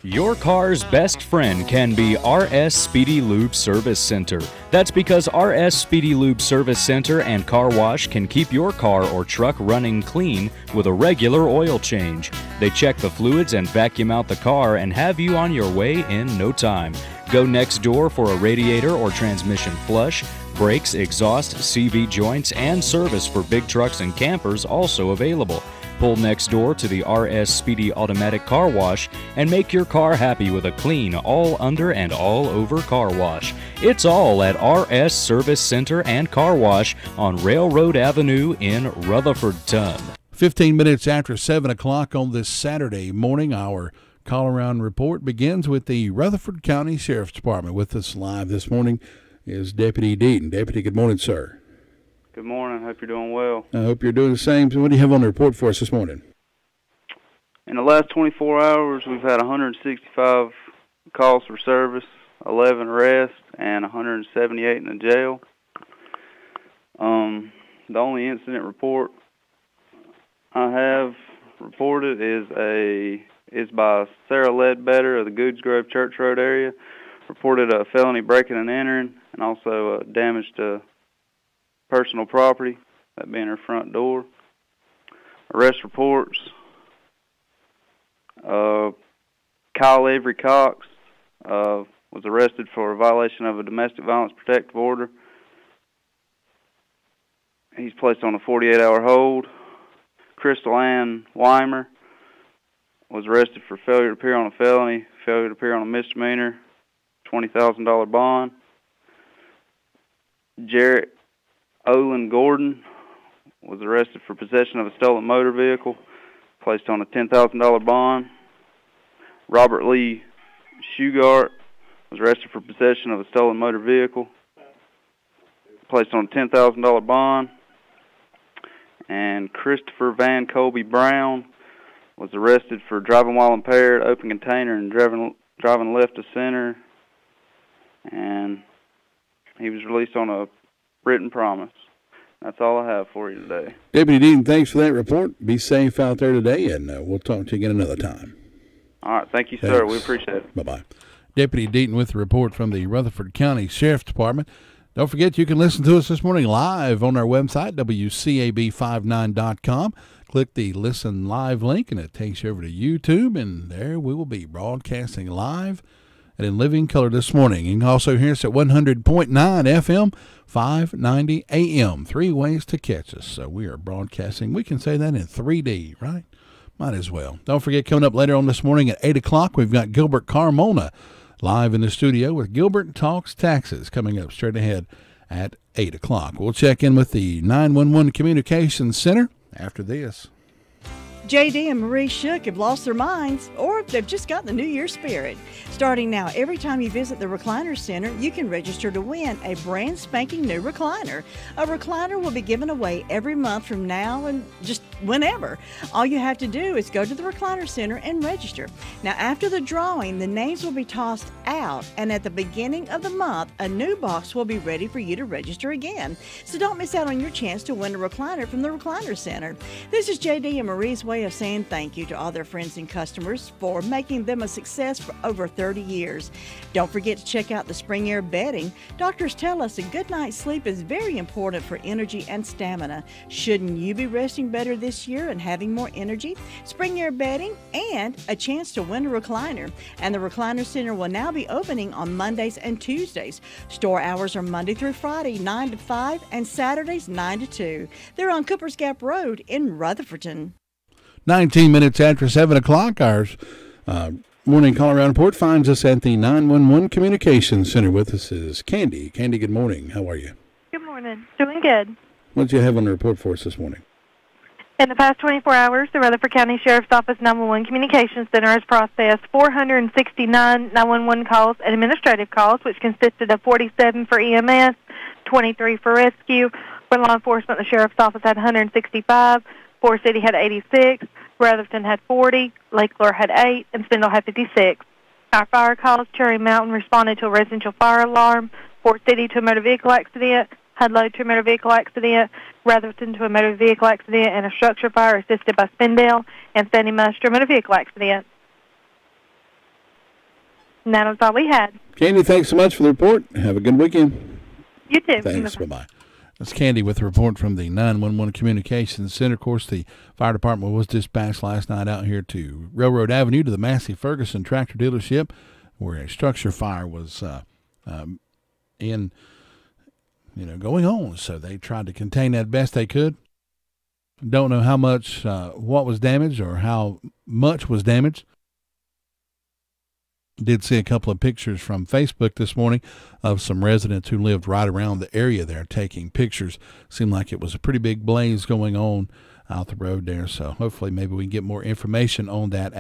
Your car's best friend can be RS Speedy Lube Service Center. That's because RS Speedy Lube Service Center and Car Wash can keep your car or truck running clean with a regular oil change. They check the fluids and vacuum out the car and have you on your way in no time. Go next door for a radiator or transmission flush, brakes, exhaust, CV joints, and service for big trucks and campers also available. Pull next door to the RS Speedy Automatic Car Wash and make your car happy with a clean, all under and all over car wash. It's all at RS Service Center and Car Wash on Railroad Avenue in Rutherfordton. 15 minutes after 7 o'clock on this Saturday morning, our Call Around report begins with the Rutherford County Sheriff's Department. With us live this morning is Deputy Deaton. Deputy, good morning, sir. Good morning. Hope you're doing well. I hope you're doing the same. So what do you have on the report for us this morning? In the last 24 hours, we've had 165 calls for service, 11 arrests, and 178 in the jail. The only incident report I have reported is by Sarah Ledbetter of the Goods Grove Church Road area. Reported a felony breaking and entering, and also damage to personal property, that being her front door. Arrest reports. Kyle Avery Cox was arrested for a violation of a domestic violence protective order. He's placed on a 48-hour hold. Crystal Ann Weimer was arrested for failure to appear on a felony, failure to appear on a misdemeanor, $20,000 bond. Jarrett Olin Gordon was arrested for possession of a stolen motor vehicle, placed on a $10,000 bond. Robert Lee Shugart was arrested for possession of a stolen motor vehicle, placed on a $10,000 bond. And Christopher Van Colby Brown was arrested for driving while impaired, open container, and driving left of center. And he was released on a written promise. That's all I have for you today. Deputy Deaton, thanks for that report. Be safe out there today, and we'll talk to you again another time. All right. Thank you, Thanks. sir. We appreciate it. Bye-bye. Deputy Deaton with the report from the Rutherford County Sheriff's Department. Don't forget, you can listen to us this morning live on our website, WCAB59.com. Click the Listen Live link, and it takes you over to YouTube, and there we will be broadcasting live and in living color this morning. You can also hear us at 100.9 FM, 590 AM. 3 ways to catch us. So we are broadcasting. We can say that in 3D, right? Might as well. Don't forget, coming up later on this morning at 8 o'clock, we've got Gilbert Carmona live in the studio with Gilbert Talks Taxes coming up straight ahead at 8 o'clock. We'll check in with the 911 Communications Center after this. JD and Marie Shook have lost their minds, or they've just got the New Year spirit. Starting now, every time you visit the Recliner Center, you can register to win a brand spanking new recliner. A recliner will be given away every month from now and just whenever. All you have to do is go to the Recliner Center and register. Now, after the drawing, the names will be tossed out, and at the beginning of the month, a new box will be ready for you to register again. So don't miss out on your chance to win a recliner from the Recliner Center. This is JD and Marie's way of saying thank you to all their friends and customers for making them a success for over 30 years. Don't forget to check out the Spring Air bedding. Doctors tell us a good night's sleep is very important for energy and stamina. Shouldn't you be resting better this year and having more energy? Spring Air bedding and a chance to win a recliner. And the Recliner Center will now be opening on Mondays and Tuesdays. Store hours are Monday through Friday, 9 to 5, and Saturdays, 9 to 2. They're on Coopers Gap Road in Rutherfordton. 19 minutes after 7 o'clock, our morning call around report finds us at the 911 Communications Center. With us is Candy. Candy, good morning. How are you? Good morning. Doing good. What did you have on the report for us this morning? In the past 24 hours, the Rutherford County Sheriff's Office 911 Communications Center has processed 469 911 calls and administrative calls, which consisted of 47 for EMS, 23 for rescue. For law enforcement, the Sheriff's Office had 165. Forest City had 86, Rutherford had 40, Lake Lure had 8, and Spindle had 56. Our fire calls, Cherry Mountain responded to a residential fire alarm, Forest City to a motor vehicle accident, Hudlow to a motor vehicle accident, Rutherford to a motor vehicle accident, and a structure fire assisted by Spindale, and Sandy Muster motor vehicle accident. And that was all we had. Candy, thanks so much for the report. Have a good weekend. You too. Thanks. Bye-bye. That's Candy with a report from the 911 Communications Center. Of course, the fire department was dispatched last night out here to Railroad Avenue to the Massey Ferguson tractor dealership where a structure fire was going on. So they tried to contain that best they could. Don't know how much, what was damaged or how much was damaged. Did see a couple of pictures from Facebook this morning of some residents who lived right around the area there taking pictures. Seemed like it was a pretty big blaze going on out the road there. So hopefully maybe we can get more information on that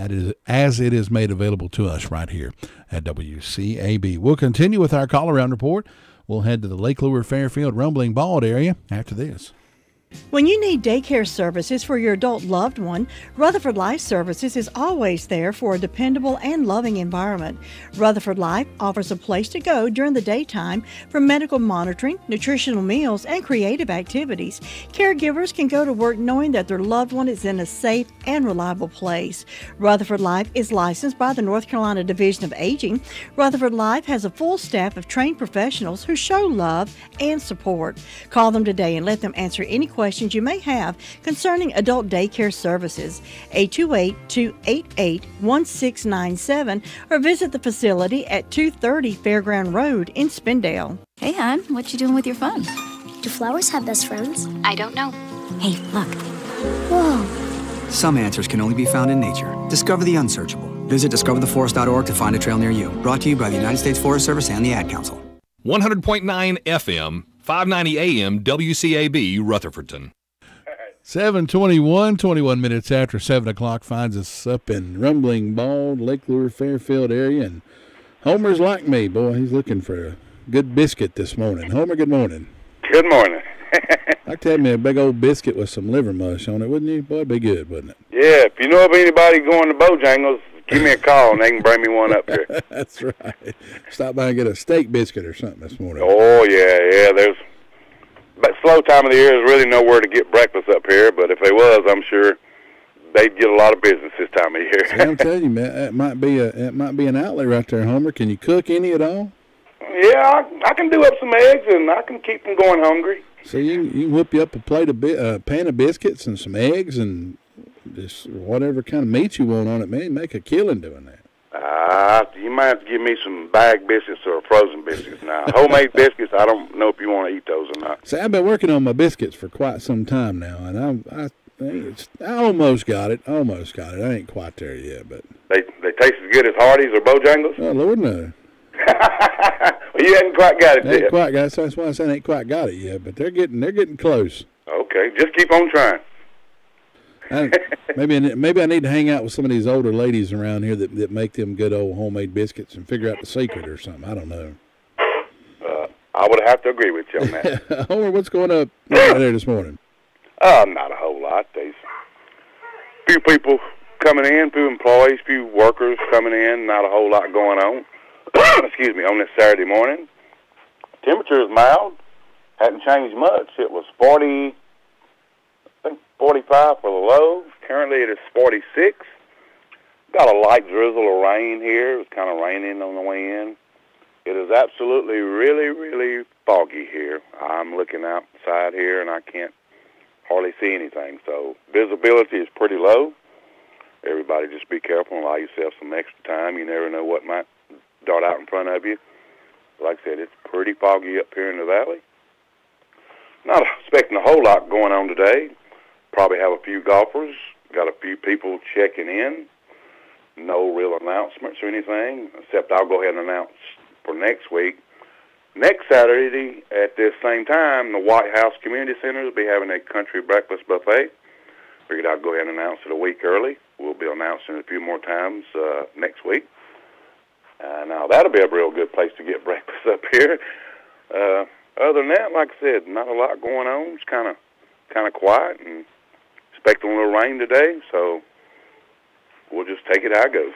as it is made available to us right here at WCAB. We'll continue with our call-around report. We'll head to the Lake Lure Fairfield Rumbling Bald area after this. When you need daycare services for your adult loved one, Rutherford Life Services is always there for a dependable and loving environment. Rutherford Life offers a place to go during the daytime for medical monitoring, nutritional meals, and creative activities. Caregivers can go to work knowing that their loved one is in a safe and reliable place. Rutherford Life is licensed by the North Carolina Division of Aging. Rutherford Life has a full staff of trained professionals who show love and support. Call them today and let them answer any questions you may have concerning adult daycare services. 828-288-1697 or visit the facility at 230 Fairground Road in Spindale. Hey, hon, what you doing with your phone? Do flowers have best friends? I don't know. Hey, look. Whoa. Some answers can only be found in nature. Discover the unsearchable. Visit discovertheforest.org to find a trail near you. Brought to you by the United States Forest Service and the Ad Council. 100.9 FM, 590 AM, WCAB, Rutherfordton. 7:21, 21 minutes after 7 o'clock finds us up in Rumbling Bald, Lake Lure, Fairfield area. And Homer's like me, boy. He's looking for a good biscuit this morning. Homer, good morning. Good morning. I'd like to have me a big old biscuit with some liver mush on it, wouldn't you? Boy, it'd be good, wouldn't it? Yeah, if you know of anybody going to Bojangles, give me a call and they can bring me one up here. That's right. Stop by and get a steak biscuit or something this morning. Oh, yeah. There's but slow time of the year. There's really nowhere to get breakfast up here, but if there was, I'm sure they'd get a lot of business this time of year. See, I'm telling you, man, it might be an outlet right there, Homer. Can you cook any at all? Yeah, I can do up some eggs, and I can keep them going hungry. So you can whip you up a pan of biscuits and some eggs and just whatever kind of meat you want on it, man. Make a killing doing that. You might have to give me some bagged biscuits or frozen biscuits now. Homemade biscuits, I don't know if you want to eat those or not. See, I've been working on my biscuits for quite some time now, and I almost got it. I ain't quite there yet, but they taste as good as Hardee's or Bojangles? Oh, Lord, no. Well, you haven't quite got it yet. Ain't quite got it, so that's why I said I ain't quite got it yet, but they're getting close. Okay, just keep on trying. Maybe I need to hang out with some of these older ladies around here that make them good old homemade biscuits and figure out the secret or something. I don't know. I would have to agree with you on that. Homer, what's going up there this morning? Not a whole lot. There's a few people coming in, few employees, few workers coming in. Not a whole lot going on. Excuse me, on this Saturday morning. Temperature is mild. Hadn't changed much. It was 45 for the low. Currently it is 46. Got a light drizzle of rain here. It was kind of raining on the way in. It is absolutely really, really foggy here. I'm looking outside here and I can't hardly see anything. So visibility is pretty low. Everybody just be careful and allow yourself some extra time. You never know what might dart out in front of you. Like I said, it's pretty foggy up here in the valley. Not expecting a whole lot going on today. Probably have a few golfers. Got a few people checking in. No real announcements or anything, except I'll go ahead and announce for next week. Next Saturday at this same time, the White House Community Center will be having a country breakfast buffet. Figured I'd go ahead and announce it a week early. We'll be announcing it a few more times next week. Now, that'll be a real good place to get breakfast up here. Other than that, like I said, not a lot going on. It's kind of quiet and expecting a little rain today, so we'll just take it how it goes.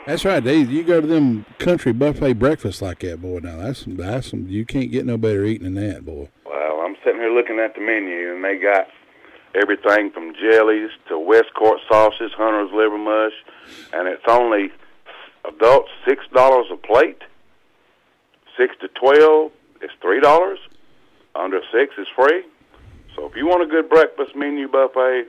That's right, Dave. You go to them country buffet breakfasts like that, boy. Now, that's some. You can't get no better eating than that, boy. Well, I'm sitting here looking at the menu, and they got everything from jellies to West Court sauces, Hunter's liver mush, and it's only Adults, $6 a plate. 6 to 12 is $3. Under 6 is free. So if you want a good breakfast menu buffet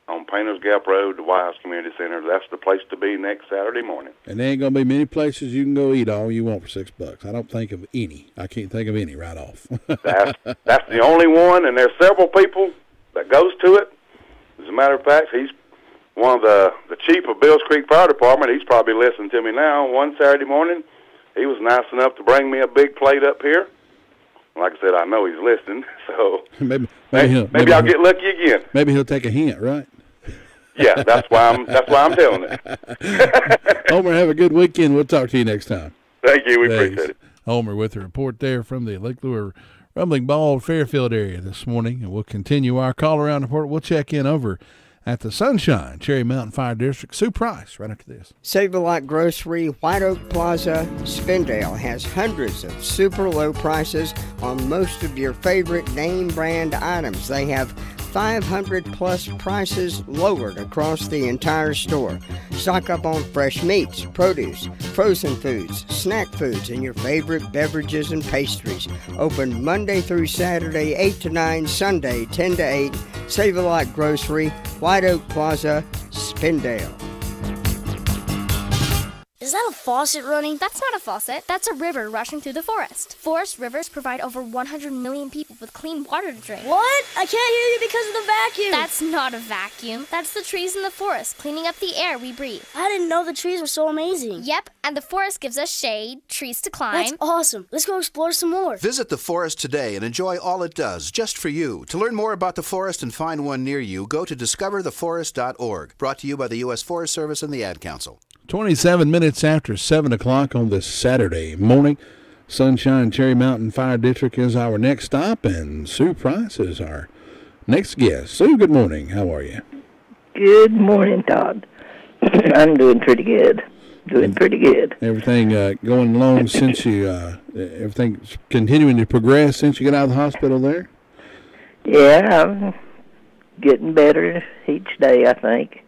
on Painters Gap Road, the Wise Community Center, that's the place to be next Saturday morning. And there ain't going to be many places you can go eat all you want for $6. I don't think of any. I can't think of any right off. That's the only one, and there's several people that goes to it. As a matter of fact, he's one of the chief of Bills Creek Fire Department. He's probably listening to me now. One Saturday morning, he was nice enough to bring me a big plate up here. Like I said, I know he's listening, so maybe I'll get lucky again. Maybe he'll take a hint, right? Yeah, that's why I'm telling it. Homer, have a good weekend. We'll talk to you next time. Thank you. We appreciate it. Homer with a report there from the Lake Lure Rumbling Bald Fairfield area this morning, and we'll continue our call around report. We'll check in over at the Sunshine Cherry Mountain Fire District. Sue Price, right after this. Save-A-Lot Grocery, White Oak Plaza, Spindale has hundreds of super low prices on most of your favorite name brand items. They have 500-plus prices lowered across the entire store. Stock up on fresh meats, produce, frozen foods, snack foods, and your favorite beverages and pastries. Open Monday through Saturday, 8 to 9, Sunday, 10 to 8. Save-A-Lot Grocery, White Oak Plaza, Spindale. Is that a faucet running? That's not a faucet. That's a river rushing through the forest. Forest rivers provide over 100 million people with clean water to drink. What? I can't hear you because of the vacuum. That's not a vacuum. That's the trees in the forest cleaning up the air we breathe. I didn't know the trees were so amazing. Yep, and the forest gives us shade, trees to climb. That's awesome. Let's go explore some more. Visit the forest today and enjoy all it does, just for you. To learn more about the forest and find one near you, go to discovertheforest.org. Brought to you by the U.S. Forest Service and the Ad Council. 27 minutes after 7 o'clock on this Saturday morning. Sunshine Cherry Mountain Fire District is our next stop, and Sue Price is our next guest. Sue, good morning. How are you? Good morning, Todd. I'm doing pretty good. Everything going along since you, everything's continuing to progress since you got out of the hospital there? Yeah, I'm getting better each day, I think.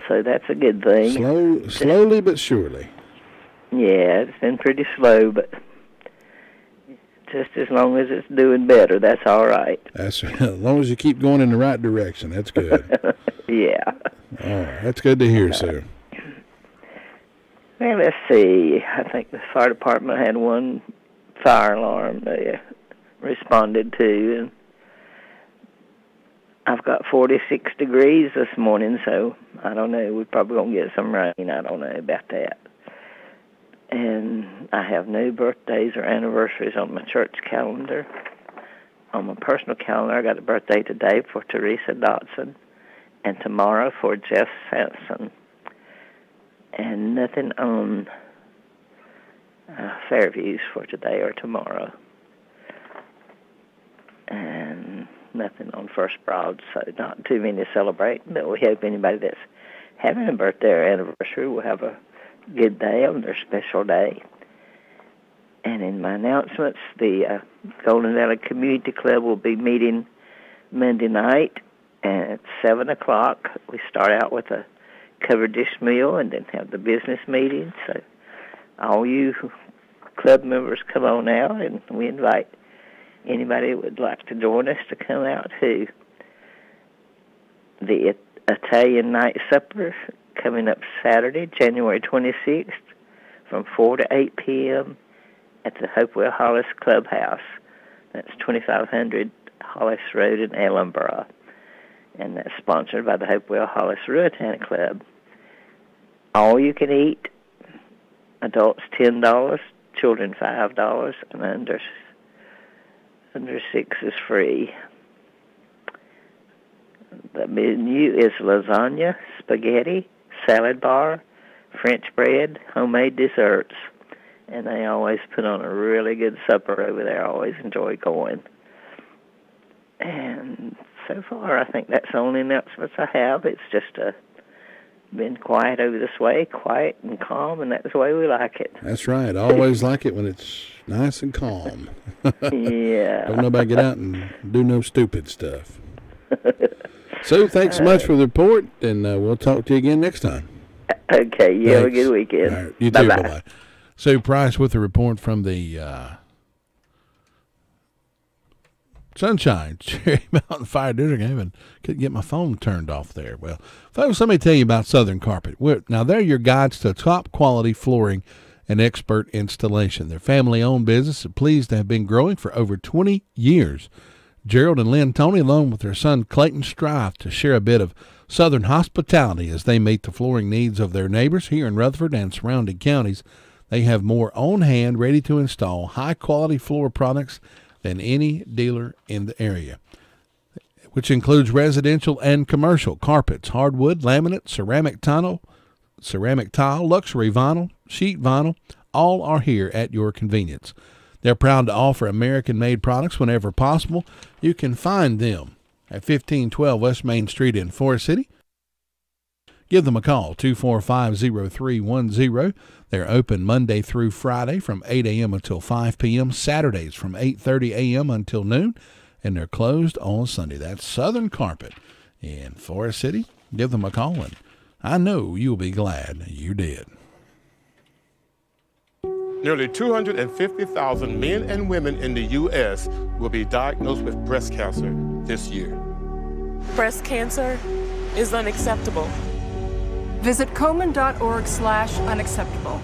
So that's a good thing. Slowly but surely. Yeah, it's been pretty slow, but just as long as it's doing better, that's all right. As long as you keep going in the right direction, that's good. Yeah. All right, that's good to hear, Sue. Well, let's see. I think the fire department had one fire alarm they responded to, and I've got 46 degrees this morning, so I don't know. We're probably going to get some rain. I don't know about that. And I have no birthdays or anniversaries on my church calendar. On my personal calendar, I got a birthday today for Teresa Dotson and tomorrow for Jeff Sampson. And nothing on Fairviews for today or tomorrow. And nothing on First Broad, so not too many to celebrate, but we hope anybody that's having a birthday or anniversary will have a good day on their special day. And in my announcements, the Golden Valley Community Club will be meeting Monday night at 7 o'clock. We start out with a covered dish meal and then have the business meeting. So all you club members come on out, and we invite anybody who would like to join us to come out too. The Italian Night Supper coming up Saturday, January 26th from 4 to 8 p.m. at the Hopewell Hollis Clubhouse. That's 2500 Hollis Road in Ellenborough. And that's sponsored by the Hopewell Hollis Ruatan Club. All you can eat, adults $10, children $5, and under 6 is free. The menu is lasagna, spaghetti, salad bar, French bread, homemade desserts. And they always put on a really good supper over there. I always enjoy going. And so far, I think that's the only announcements I have. It's just been quiet over this way, quiet and calm, and that's the way we like it. That's right. I always like it when it's nice and calm. Yeah. Don't nobody get out and do no stupid stuff. So thanks so much for the report, and we'll talk to you again next time. Okay, you have a good weekend. All right, you too, bye-bye. Sue Price with a report from the Sunshine Cherry Mountain Fire District. I even couldn't get my phone turned off there. Well, folks, let me tell you about Southern Carpet. Now, they're your guides to top-quality flooring and expert installation. They're family-owned business and pleased to have been growing for over 20 years. Gerald and Lynn Tony, along with their son Clayton, strive to share a bit of Southern hospitality as they meet the flooring needs of their neighbors here in Rutherford and surrounding counties. They have more on-hand, ready-to-install, high-quality floor products than any dealer in the area, which includes residential and commercial carpets, hardwood, laminate, ceramic tile, luxury vinyl, sheet vinyl. All are here at your convenience. They're proud to offer American-made products whenever possible. You can find them at 1512 West Main Street in Forest City. Give them a call, 245-0310. They're open Monday through Friday from 8 a.m. until 5 p.m., Saturdays from 8:30 a.m. until noon, and they're closed on Sunday. That's Southern Carpet in Forest City. Give them a call, and I know you'll be glad you did. Nearly 250,000 men and women in the U.S. will be diagnosed with breast cancer this year. Breast cancer is unacceptable. Visit Komen.org/unacceptable.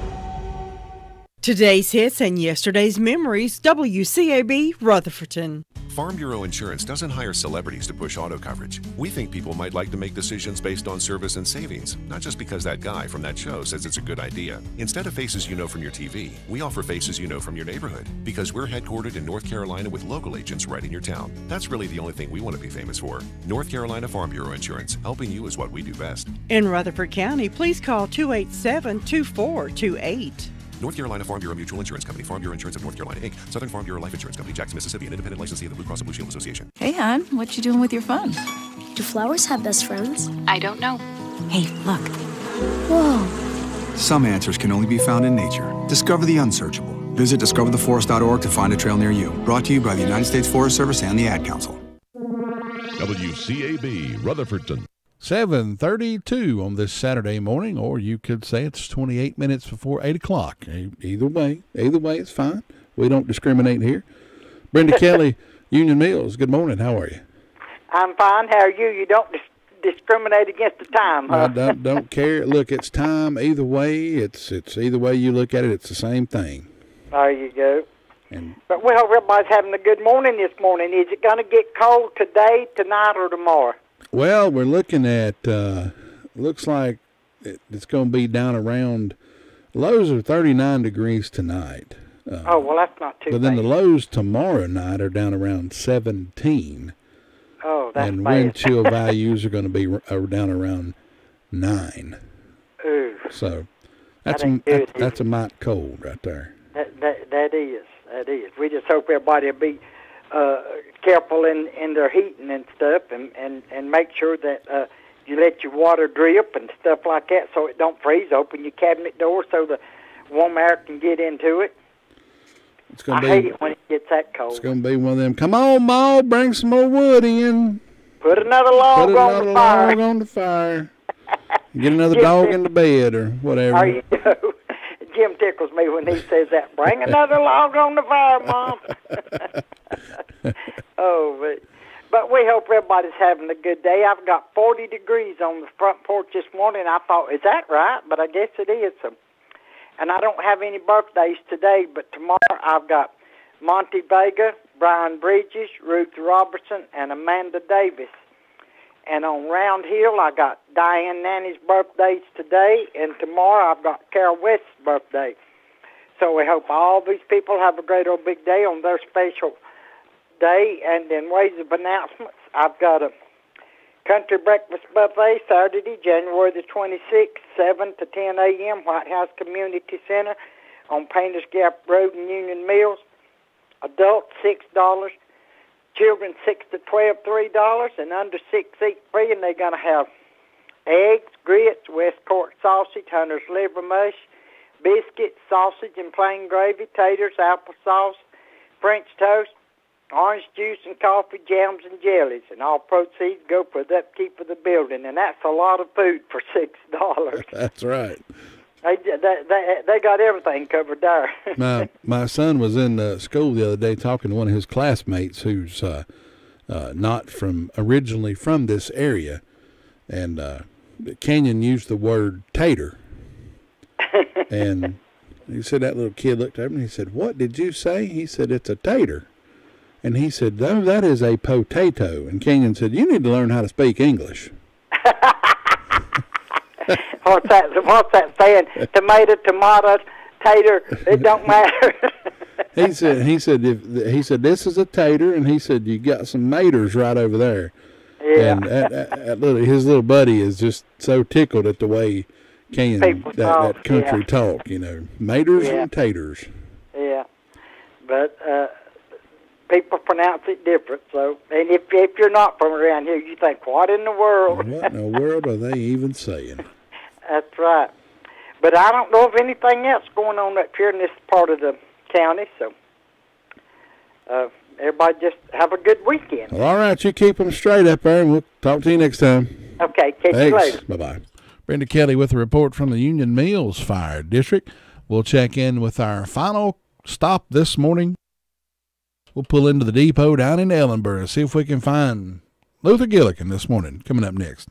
Today's hits and yesterday's memories, WCAB Rutherfordton. Farm Bureau Insurance doesn't hire celebrities to push auto coverage. We think people might like to make decisions based on service and savings, not just because that guy from that show says it's a good idea. Instead of faces you know from your TV, we offer faces you know from your neighborhood, because we're headquartered in North Carolina with local agents right in your town. That's really the only thing we want to be famous for. North Carolina Farm Bureau Insurance. Helping you is what we do best. In Rutherford County, please call 287-2428. North Carolina Farm Bureau Mutual Insurance Company, Farm Bureau Insurance of North Carolina, Inc., Southern Farm Bureau Life Insurance Company, Jackson, Mississippi, an independent licensee of the Blue Cross and Blue Shield Association. Hey, hon, what you doing with your phone? Do flowers have best friends? I don't know. Hey, look. Whoa. Some answers can only be found in nature. Discover the unsearchable. Visit discovertheforest.org to find a trail near you. Brought to you by the United States Forest Service and the Ad Council. WCAB Rutherfordton. 7:32 on this Saturday morning, or you could say it's 28 minutes before 8 o'clock. Either way, it's fine. We don't discriminate here. Brenda Kelly, Union Mills, good morning. How are you? I'm fine. How are you? You don't discriminate against the time, huh? I don't care. Look, it's time. Either way, it's either way you look at it, it's the same thing. There you go. But we hope everybody's having a good morning this morning. Is it going to get cold today, tonight, or tomorrow? Well, we're looking at, looks like it's going to be down around, lows are 39 degrees tonight. Oh, well, that's not too bad. But then the lows tomorrow night are down around 17. Oh, that's and bad. wind chill values are going to be down around 9. Ooh. So That that's a mite cold right there. That is. We just hope everybody will be careful in their heating and stuff, and make sure that you let your water drip and stuff like that so it don't freeze. Open your cabinet door so the warm air can get into it. I hate it when it gets that cold. It's going to be one of them, come on, Ma, bring some more wood in. Put another log on the fire. Get another dog in the bed or whatever. There you go. Jim tickles me when he says that. Bring another log on the fire, Mom. But we hope everybody's having a good day. I've got 40 degrees on the front porch this morning. I thought, is that right? But I guess it is. And I don't have any birthdays today, but tomorrow I've got Monty Vega, Brian Bridges, Ruth Robertson, and Amanda Davis. And on Round Hill, I got Diane Nanny's birthdays today, and tomorrow I've got Carol West's birthday. So we hope all these people have a great old big day on their special day. And in ways of announcements, I've got a country breakfast buffet Saturday, January the 26th, 7 to 10 a.m., White House Community Center on Painters Gap Road in Union Mills. Adults, $6. Children 6 to 12, $3, and under 6 eat free. And they're going to have eggs, grits, West Court sausage, Hunter's liver mush, biscuits, sausage and plain gravy, taters, applesauce, French toast, orange juice and coffee, jams and jellies, and all proceeds go for the upkeep of the building, and that's a lot of food for $6. That's right. They got everything covered there. My son was in school the other day talking to one of his classmates who's not originally from this area, and Kenyon used the word tater, and he said that little kid looked at him and he said, "What did you say?" He said, "It's a tater." And he said, "No, that is a potato." And Kenyon said, "You need to learn how to speak English." What's that saying? Tomato, tater, it don't matter. He said this is a tater, and he said you got some maters right over there. Yeah. And his little buddy is just so tickled at the way Kenyon that country talk, maters and taters. Yeah, but people pronounce it different. So, and if you're not from around here, you think, what in the world? What in the world are they even saying? That's right. But I don't know of anything else going on up here in this part of the county. So, everybody just have a good weekend. Well, all right, you keep them straight up there, and we'll talk to you next time. Okay, catch you later. Bye-bye. Brenda Kelly with a report from the Union Mills Fire District. We'll check in with our final stop this morning. We'll pull into the depot down in Ellenboro and see if we can find Luther Gillikin this morning. Coming up next.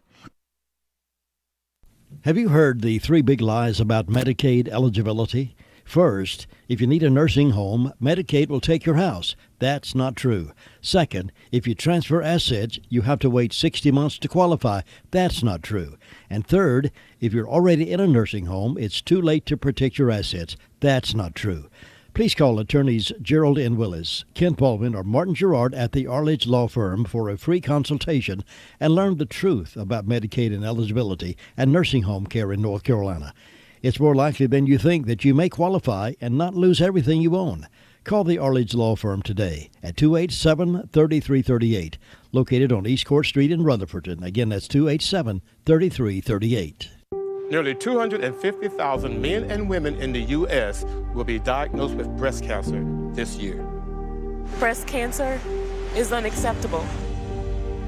Have you heard the 3 big lies about Medicaid eligibility? First, if you need a nursing home, Medicaid will take your house. That's not true. Second, if you transfer assets, you have to wait 60 months to qualify. That's not true. And third, if you're already in a nursing home, it's too late to protect your assets. That's not true. Please call attorneys Gerald N. Willis, Ken Baldwin, or Martin Gerard at the Arledge Law Firm for a free consultation and learn the truth about Medicaid and eligibility and nursing home care in North Carolina. It's more likely than you think that you may qualify and not lose everything you own. Call the Arledge Law Firm today at 287-3338, located on East Court Street in Rutherfordton. Again, that's 287-3338. Nearly 250,000 men and women in the U.S. will be diagnosed with breast cancer this year. Breast cancer is unacceptable.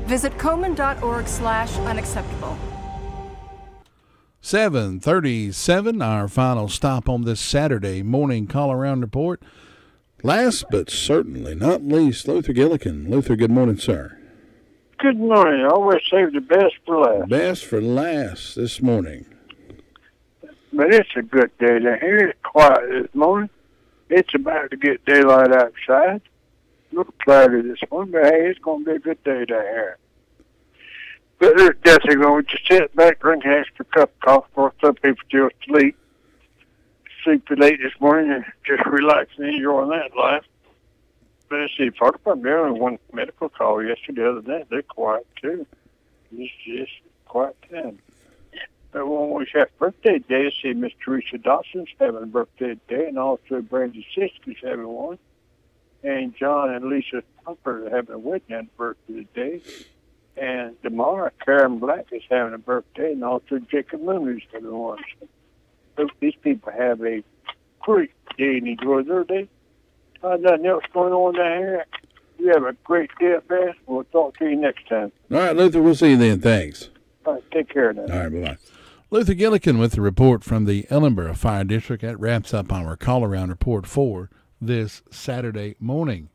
Visit Komen.org/unacceptable. 7:37, our final stop on this Saturday morning call-around report. Last but certainly not least, Luther Gillikin. Luther, good morning, sir. Good morning. I always save the best for last. Best for last this morning. But it's a good day down here. It's quiet this morning. It's about to get daylight outside. A little cloudy this morning, but hey, it's going to be a good day down here. But there's definitely going to just sit back, drink an extra cup of coffee, or some people still sleep late this morning and just relax and enjoy that life. But let's see, part of there only one medical call yesterday. Other than that, they're quiet too. It's just quiet time. But when we have birthday day, see Miss Teresa Dawson's having a birthday today, and also Brandy Siskey's having one. And John and Lisa Thumper are having a wedding anniversary today. And tomorrow, Karen Black is having a birthday, and also Jacob Mooney's having one. So these people have a great day and enjoy their day. Nothing else going on down here. You have a great day at best. We'll talk to you next time. All right, Luther, we'll see you then. Thanks. All right, take care now. All right, bye-bye. Luther Gillikin with the report from the Ellenboro Fire District. That wraps up our call-around report for this Saturday morning.